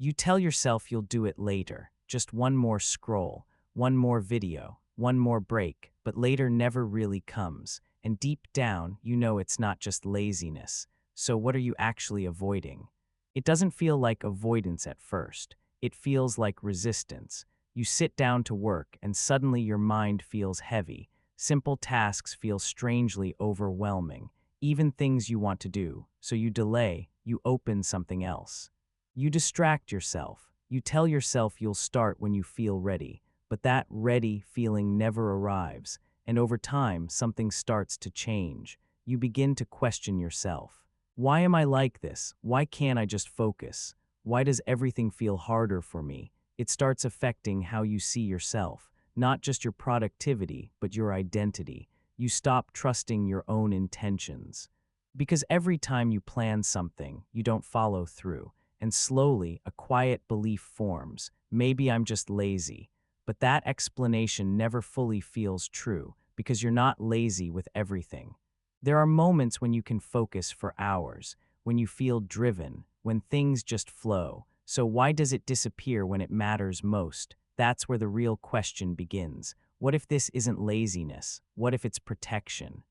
You tell yourself you'll do it later, just one more scroll, one more video, one more break, but later never really comes, and deep down, you know it's not just laziness. So what are you actually avoiding? It doesn't feel like avoidance at first. It feels like resistance. You sit down to work and suddenly your mind feels heavy. Simple tasks feel strangely overwhelming, even things you want to do, so you delay, you open something else. You distract yourself. You tell yourself you'll start when you feel ready, but that ready feeling never arrives, and over time, something starts to change. You begin to question yourself. Why am I like this? Why can't I just focus? Why does everything feel harder for me? It starts affecting how you see yourself, not just your productivity, but your identity. You stop trusting your own intentions. Because every time you plan something, you don't follow through, and slowly a quiet belief forms. Maybe I'm just lazy. But that explanation never fully feels true, because you're not lazy with everything. There are moments when you can focus for hours, when you feel driven, when things just flow. So why does it disappear when it matters most? That's where the real question begins. What if this isn't laziness? What if it's protection?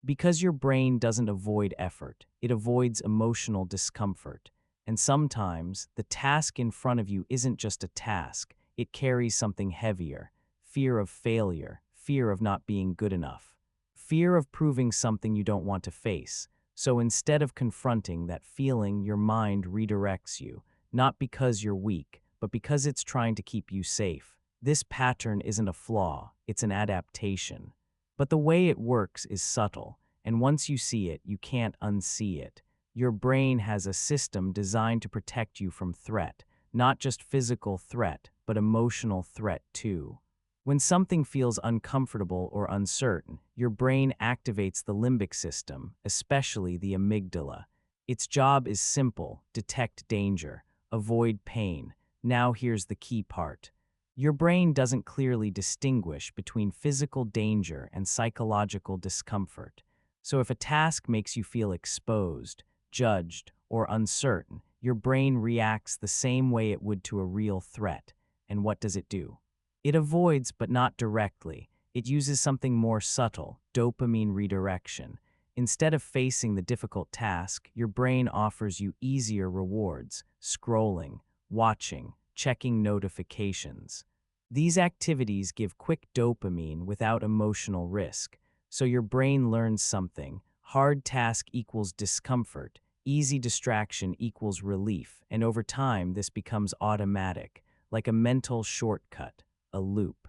Because your brain doesn't avoid effort, it avoids emotional discomfort. And sometimes, the task in front of you isn't just a task, it carries something heavier: fear of failure, fear of not being good enough, fear of proving something you don't want to face. So instead of confronting that feeling, your mind redirects you, not because you're weak, but because it's trying to keep you safe. This pattern isn't a flaw, it's an adaptation. But the way it works is subtle, and once you see it, you can't unsee it. Your brain has a system designed to protect you from threat, not just physical threat, but emotional threat too. When something feels uncomfortable or uncertain, your brain activates the limbic system, especially the amygdala. Its job is simple: detect danger, avoid pain. Now here's the key part. Your brain doesn't clearly distinguish between physical danger and psychological discomfort. So if a task makes you feel exposed, judged, or uncertain, your brain reacts the same way it would to a real threat. And what does it do? It avoids, but not directly. It uses something more subtle: dopamine redirection. Instead of facing the difficult task, your brain offers you easier rewards: scrolling, watching, checking notifications. These activities give quick dopamine without emotional risk. So your brain learns something: hard task equals discomfort, easy distraction equals relief, and over time this becomes automatic, like a mental shortcut, a loop.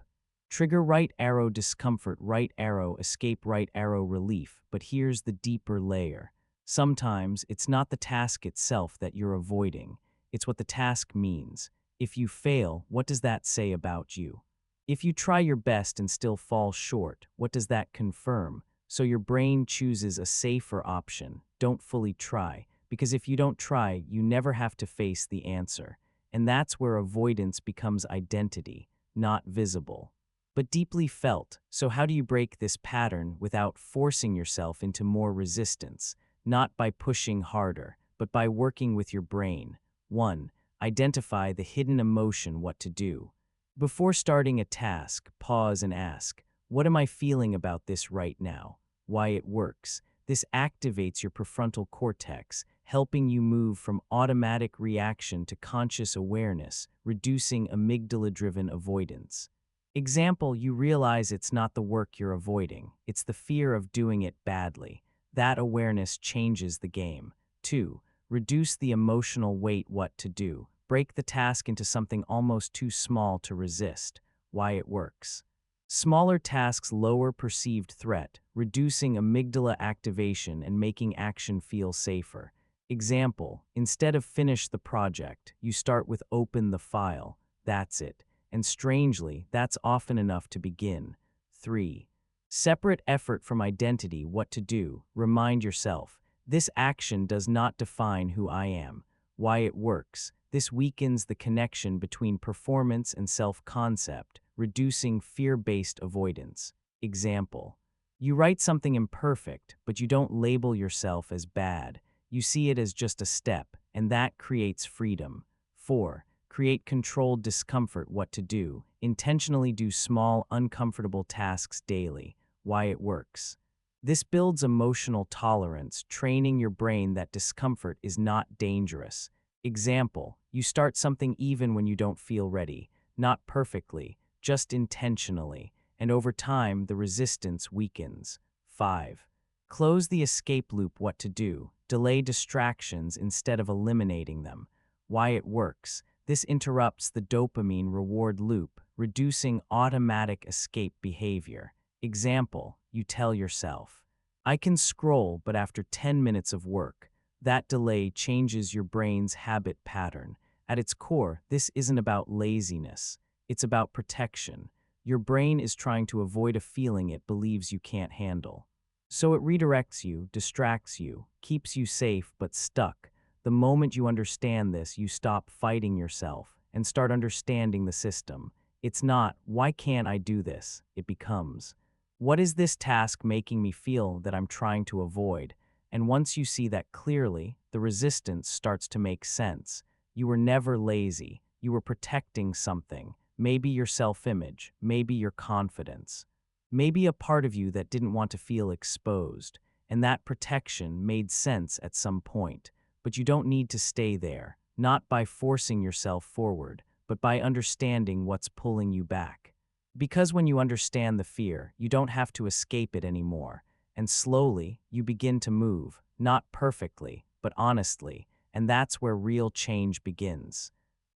Trigger right arrow discomfort, right arrow escape, right arrow relief. But here's the deeper layer. Sometimes it's not the task itself that you're avoiding, it's what the task means. If you fail, what does that say about you? If you try your best and still fall short, what does that confirm? So your brain chooses a safer option: don't fully try, because if you don't try, you never have to face the answer. And that's where avoidance becomes identity, not visible, but deeply felt. So how do you break this pattern without forcing yourself into more resistance? Not by pushing harder, but by working with your brain. 1. Identify the hidden emotion: what to do. Before starting a task, pause and ask, what am I feeling about this right now? Why it works. This activates your prefrontal cortex, helping you move from automatic reaction to conscious awareness, reducing amygdala-driven avoidance. Example: you realize it's not the work you're avoiding, it's the fear of doing it badly. That awareness changes the game. 2. Reduce the emotional weight: what to do. Break the task into something almost too small to resist. Why it works. Smaller tasks lower perceived threat, reducing amygdala activation and making action feel safer. Example: instead of finish the project, you start with open the file. That's it. And strangely, that's often enough to begin. 3. Separate effort from identity: what to do. Remind yourself, this action does not define who I am. Why it works. This weakens the connection between performance and self-concept, reducing fear-based avoidance. Example: you write something imperfect, but you don't label yourself as bad. You see it as just a step, and that creates freedom. 4. Create controlled discomfort what to do. Intentionally do small, uncomfortable tasks daily. Why it works. This builds emotional tolerance, training your brain that discomfort is not dangerous. Example, you start something even when you don't feel ready, not perfectly, just intentionally, and over time the resistance weakens. 5. Close the escape loop what to do. Delay distractions instead of eliminating them. Why it works. This interrupts the dopamine reward loop, reducing automatic escape behavior. Example, you tell yourself, I can scroll, but after 10 minutes of work. That delay changes your brain's habit pattern. At its core, this isn't about laziness. It's about protection. Your brain is trying to avoid a feeling it believes you can't handle. So it redirects you, distracts you, keeps you safe but stuck. The moment you understand this, you stop fighting yourself and start understanding the system. It's not, why can't I do this? It becomes, what is this task making me feel that I'm trying to avoid? And once you see that clearly, the resistance starts to make sense. You were never lazy. You were protecting something. Maybe your self-image, maybe your confidence. Maybe a part of you that didn't want to feel exposed. And that protection made sense at some point. But you don't need to stay there, not by forcing yourself forward, but by understanding what's pulling you back. Because when you understand the fear, you don't have to escape it anymore. And slowly, you begin to move, not perfectly, but honestly, and that's where real change begins.